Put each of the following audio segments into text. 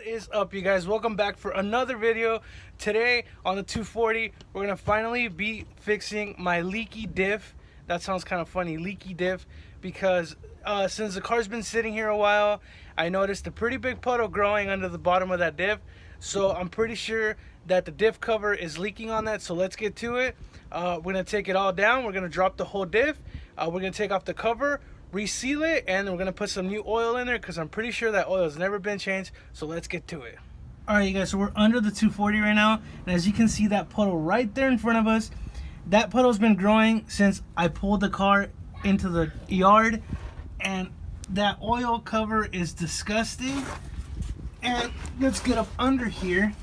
What is up, you guys? Welcome back for another video. Today on the 240 we're gonna finally be fixing my leaky diff. That sounds kind of funny, leaky diff, because since the car's been sitting here a while, I noticed a pretty big puddle growing under the bottom of that diff. So I'm pretty sure that the diff cover is leaking on that. So let's get to it. We're gonna take it all down. We're gonna drop the whole diff. We're gonna take off the cover, reseal it, and we're gonna put some new oil in there because I'm pretty sure that oil has never been changed. So let's get to it. All right, you guys, so we're under the 240 right now, and as you can see, that puddle right there in front of us, that puddle's been growing since I pulled the car into the yard, and that oil cover is disgusting. And let's get up under here.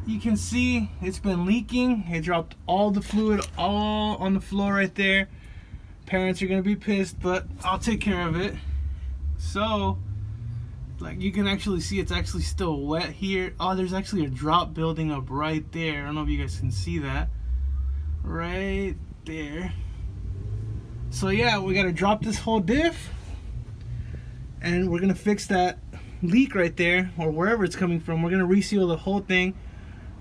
You can see it's been leaking. It dropped all the fluid all on the floor right there. Parents are gonna be pissed, but I'll take care of it. So, like, you can actually see it's actually still wet here. Oh, there's actually a drop building up right there. I don't know if you guys can see that. Right there. So yeah, we gotta drop this whole diff, and we're gonna fix that leak right there, or wherever it's coming from. We're gonna reseal the whole thing.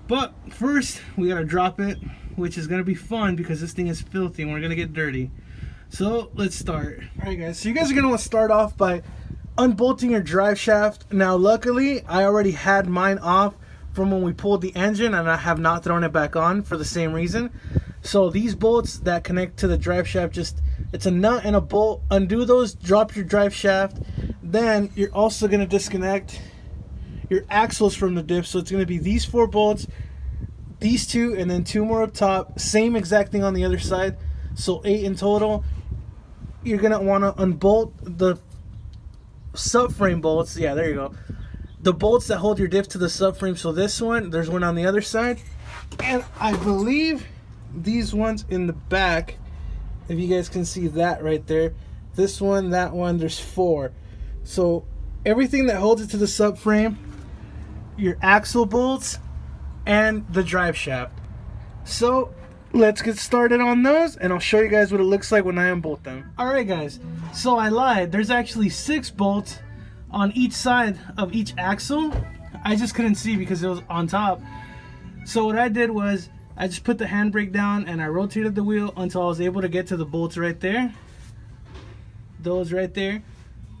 But first, we gotta drop it, which is gonna be fun because this thing is filthy and we're gonna get dirty. So let's start. Alright guys, so you guys are gonna want to start off by unbolting your drive shaft. Now luckily, I already had mine off from when we pulled the engine, and I have not thrown it back on for the same reason. So these bolts that connect to the drive shaft, it's a nut and a bolt. Undo those, drop your drive shaft. Then you're also gonna disconnect your axles from the diff. So it's going to be these 4 bolts, these 2, and then 2 more up top. Same exact thing on the other side, so 8 in total. You're going to want to unbolt the subframe bolts. Yeah, there you go. The bolts that hold your diff to the subframe. So this one, there's one on the other side, and I believe these ones in the back, if you guys can see that right there, this one, that one, there's 4. So everything that holds it to the subframe, your axle bolts, and the drive shaft. So let's get started on those, and I'll show you guys what it looks like when I unbolt them. Alright guys, so I lied. There's actually 6 bolts on each side of each axle. I just couldn't see because it was on top. So what I did was I just put the handbrake down and I rotated the wheel until I was able to get to the bolts right there. Those right there.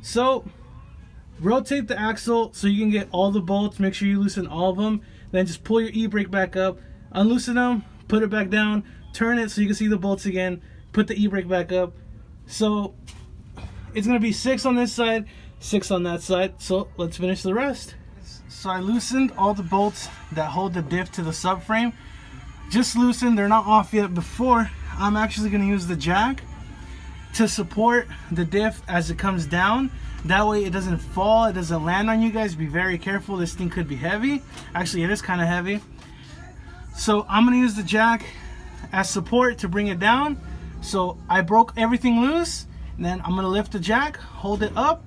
So rotate the axle so you can get all the bolts. Make sure you loosen all of them. Then just pull your e-brake back up, unloosen them, put it back down, turn it so you can see the bolts again, put the e-brake back up. So it's gonna be 6 on this side, 6 on that side. So let's finish the rest. So I loosened all the bolts that hold the diff to the subframe. Just loosened, they're not off yet. Before, I'm actually gonna use the jack to support the diff as it comes down. That way it doesn't fall, it doesn't land on you guys. Be very careful, this thing could be heavy. Actually, it is kind of heavy. So I'm gonna use the jack as support to bring it down. So I broke everything loose, and then I'm gonna lift the jack, hold it up,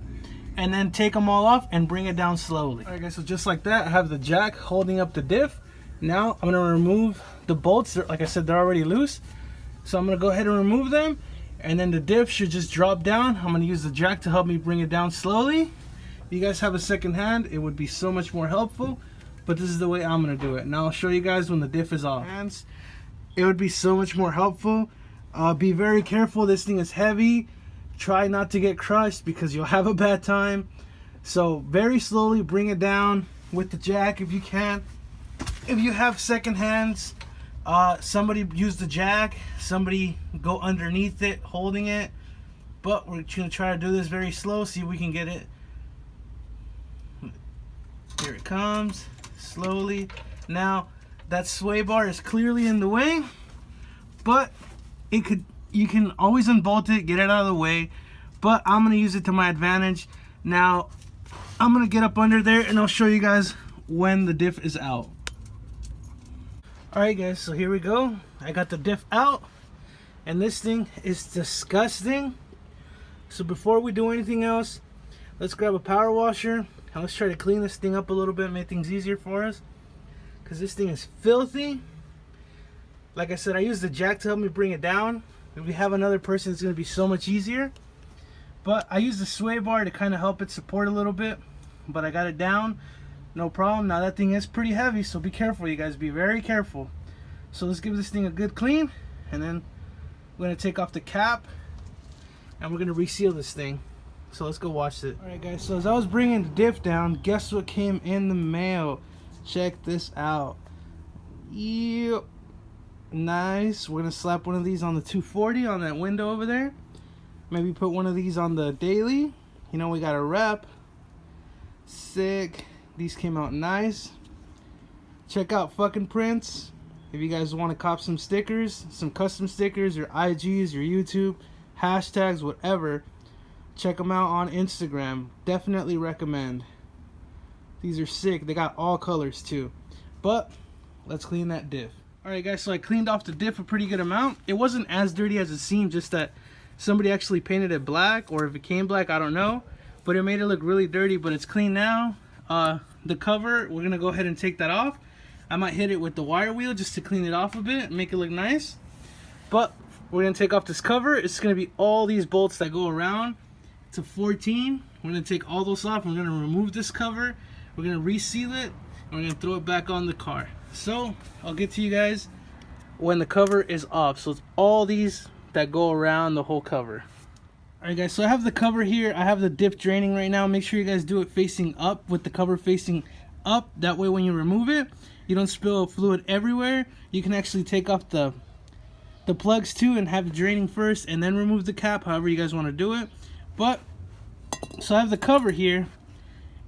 and then take them all off and bring it down slowly. All right guys, so just like that, I have the jack holding up the diff. Now I'm gonna remove the bolts. Like I said, they're already loose. So I'm gonna go ahead and remove them, and then the diff should just drop down. I'm going to use the jack to help me bring it down slowly. If you guys have a second hand, it would be so much more helpful, but this is the way I'm going to do it. Now I'll show you guys when the diff is off. Hands, it would be so much more helpful. Be very careful, this thing is heavy. Try not to get crushed because you'll have a bad time. So very slowly bring it down with the jack if you can. If you have second hands, somebody use the jack, somebody go underneath it holding it, but we're gonna try to do this very slow, see if we can get it. Here it comes slowly. Now that sway bar is clearly in the way, but you can always unbolt it, get it out of the way, but I'm gonna use it to my advantage. Now I'm gonna get up under there and I'll show you guys when the diff is out. Alright guys, so here we go. I got the diff out, and this thing is disgusting. So before we do anything else, let's grab a power washer and let's try to clean this thing up a little bit, make things easier for us, because this thing is filthy. Like I said, I used the jack to help me bring it down. If we have another person, it's going to be so much easier. But I used the sway bar to kind of help it support a little bit. but I got it down, no problem. Now that thing is pretty heavy, so be careful, you guys, be very careful. So let's give this thing a good clean, and then we're gonna take off the cap and we're gonna reseal this thing. So let's go watch it. All right, guys, so as I was bringing the diff down, guess what came in the mail? Check this out. Yep, nice. We're gonna slap one of these on the 240 on that window over there. Maybe put one of these on the daily. You know, we got a rep. Sick. These came out nice. Check out fucking prints. If you guys want to cop some stickers, some custom stickers, your IGs, your YouTube, hashtags, whatever, check them out on Instagram. Definitely recommend. These are sick. They got all colors too. But let's clean that diff. Alright guys, so I cleaned off the diff a pretty good amount. It wasn't as dirty as it seemed, just that somebody actually painted it black, or if it came black, I don't know. But it made it look really dirty, but it's clean now. The cover, we're going to go ahead and take that off. I might hit it with the wire wheel just to clean it off a bit and make it look nice. But we're going to take off this cover. It's going to be all these bolts that go around. It's a 14. We're going to take all those off. We're going to remove this cover. We're going to reseal it. And we're going to throw it back on the car. So I'll get to you guys when the cover is off. So it's all these that go around the whole cover. Alright guys, so I have the cover here. I have the diff draining right now. Make sure you guys do it facing up, with the cover facing up. That way when you remove it, you don't spill fluid everywhere. You can actually take off the plugs too and have it draining first and then remove the cap, however you guys want to do it. But so I have the cover here,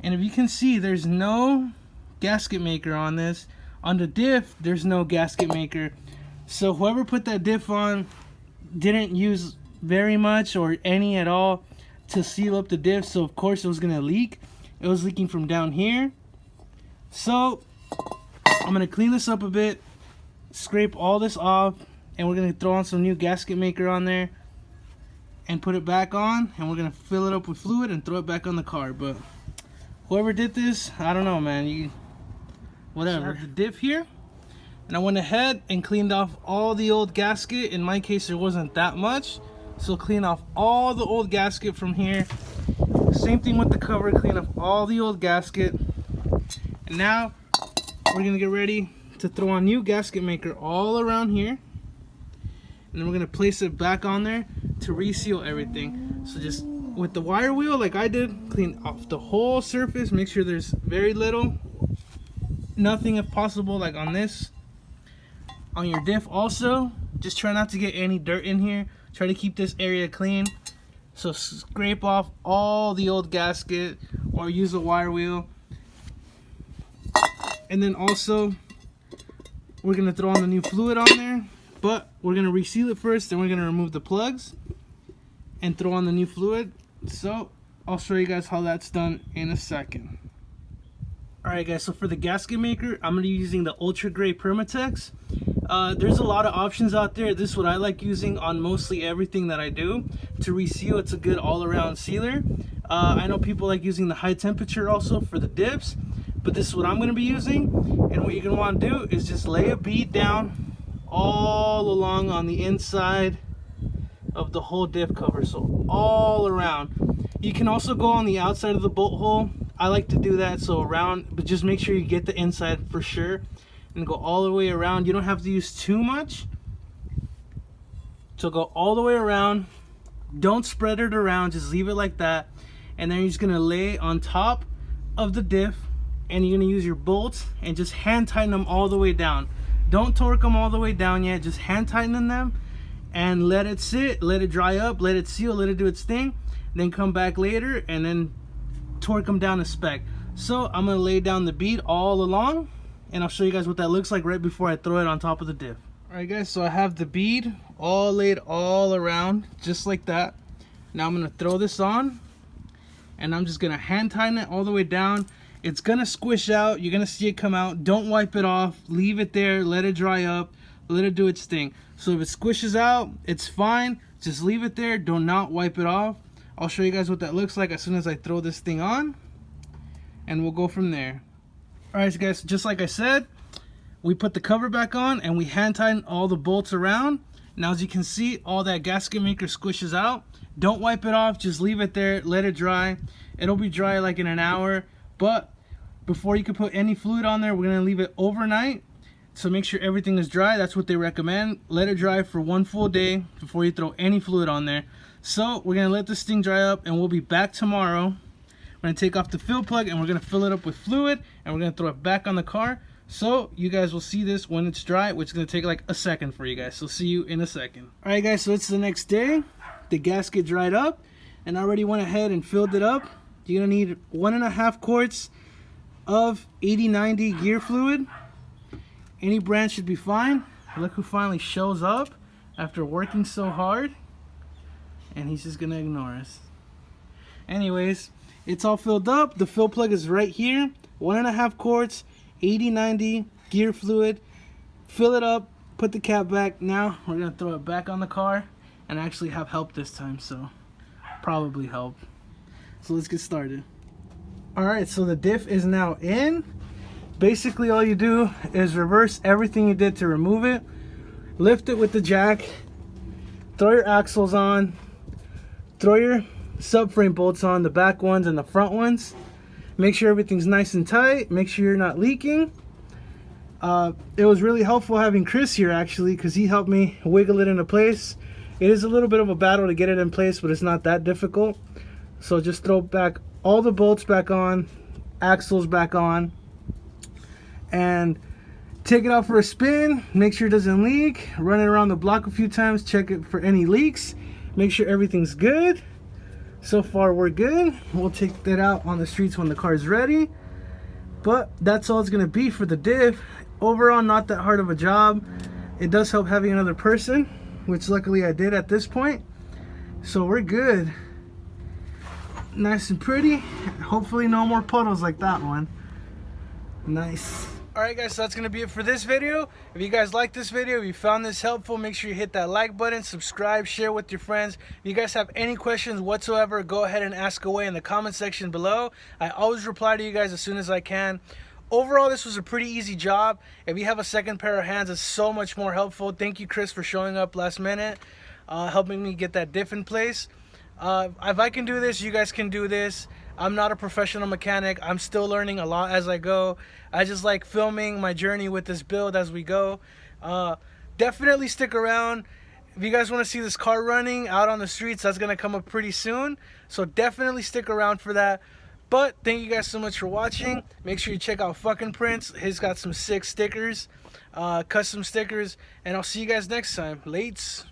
and if you can see, there's no gasket maker on this. On the diff, there's no gasket maker. So whoever put that diff on didn't use very much or any at all to seal up the diff, so of course it was gonna leak. It was leaking from down here. So I'm gonna clean this up a bit, scrape all this off, and we're gonna throw on some new gasket maker on there and put it back on, and we're gonna fill it up with fluid and throw it back on the car. But whoever did this, I don't know, man, whatever. So I have the diff here, and I went ahead and cleaned off all the old gasket. In my case, there wasn't that much, so clean off all the old gasket from here. Same thing with the cover, clean off all the old gasket. And now we're gonna get ready to throw on new gasket maker all around here, and then we're gonna place it back on there to reseal everything. So just with the wire wheel, like I did, clean off the whole surface, make sure there's very little, nothing if possible, like on this. On your diff also, just try not to get any dirt in here. Try to keep this area clean. So scrape off all the old gasket or use a wire wheel. And then also, we're gonna throw on the new fluid on there, but we're gonna reseal it first, then we're gonna remove the plugs and throw on the new fluid. So I'll show you guys how that's done in a second. Alright guys, so for the gasket maker, I'm gonna be using the Ultra Gray Permatex. There's a lot of options out there. This is what I like using on mostly everything that I do to reseal. It's a good all-around sealer. I know people like using the high temperature also for the dips, but this is what I'm going to be using. And what you're going to want to do is just lay a bead down all along on the inside of the whole diff cover, so all around. You can also go on the outside of the bolt hole. I like to do that, so around, but just make sure you get the inside for sure and go all the way around. You don't have to use too much, so go all the way around. Don't spread it around, just leave it like that. And then you're just gonna lay on top of the diff, and you're gonna use your bolts and just hand tighten them all the way down. Don't torque them all the way down yet, just hand tighten them and let it sit, let it dry up, let it seal, let it do its thing. Then come back later and then torque them down to spec. So I'm gonna lay down the bead all along, and I'll show you guys what that looks like right before I throw it on top of the diff. Alright guys, so I have the bead all laid all around, just like that. Now I'm gonna throw this on, and I'm just gonna hand tighten it all the way down. It's gonna squish out, you're gonna see it come out. Don't wipe it off, leave it there, let it dry up, let it do its thing. So if it squishes out, it's fine, just leave it there, do not wipe it off. I'll show you guys what that looks like as soon as I throw this thing on, and we'll go from there. Alright guys, just like I said, we put the cover back on and we hand tighten all the bolts around. Now as you can see, all that gasket maker squishes out. Don't wipe it off, just leave it there, let it dry. It'll be dry like in an hour, But before you can put any fluid on there, we're gonna leave it overnight. So make sure everything is dry. That's what they recommend. Let it dry for 1 full day before you throw any fluid on there. So we're gonna let this thing dry up, and we'll be back tomorrow. We're gonna take off the fill plug, and we're gonna fill it up with fluid, and we're gonna throw it back on the car. So you guys will see this when it's dry, which is gonna take like a second for you guys. So see you in a second. All right, guys, so it's the next day. The gasket dried up, and I already went ahead and filled it up. You're gonna need 1.5 quarts of 80/90 gear fluid. Any brand should be fine. Look who finally shows up after working so hard, and he's just gonna ignore us. Anyways, it's all filled up. The fill plug is right here. 1.5 quarts, 80/90 gear fluid. Fill it up, put the cap back. Now we're gonna throw it back on the car and actually have help this time, so probably help. So let's get started. All right, so the diff is now in. Basically all you do is reverse everything you did to remove it, lift it with the jack, throw your axles on, throw your subframe bolts on, the back ones and the front ones. Make sure everything's nice and tight, make sure you're not leaking. It was really helpful having Chris here actually, because he helped me wiggle it into place. It is a little bit of a battle to get it in place, but it's not that difficult. So just throw back all the bolts back on, axles back on, and take it out for a spin. Make sure it doesn't leak. Run it around the block a few times, check it for any leaks, make sure everything's good. So far we're good. We'll take that out on the streets when the car is ready. But that's all it's gonna be for the diff. Overall, not that hard of a job. It does help having another person, which luckily I did at this point. So we're good. Nice and pretty. Hopefully no more puddles like that one. Nice. Alright guys, so that's going to be it for this video. If you guys like this video, if you found this helpful, make sure you hit that like button, subscribe, share with your friends. If you guys have any questions whatsoever, go ahead and ask away in the comment section below. I always reply to you guys as soon as I can. Overall, this was a pretty easy job. If you have a second pair of hands, it's so much more helpful. Thank you, Chris, for showing up last minute, helping me get that diff in place. If I can do this, you guys can do this. I'm not a professional mechanic. I'm still learning a lot as I go. I just like filming my journey with this build as we go. Definitely stick around. If you guys want to see this car running out on the streets, that's going to come up pretty soon. So definitely stick around for that. But thank you guys so much for watching. Make sure you check out Fucking Prince. He's got some sick stickers, custom stickers. And I'll see you guys next time. Lates.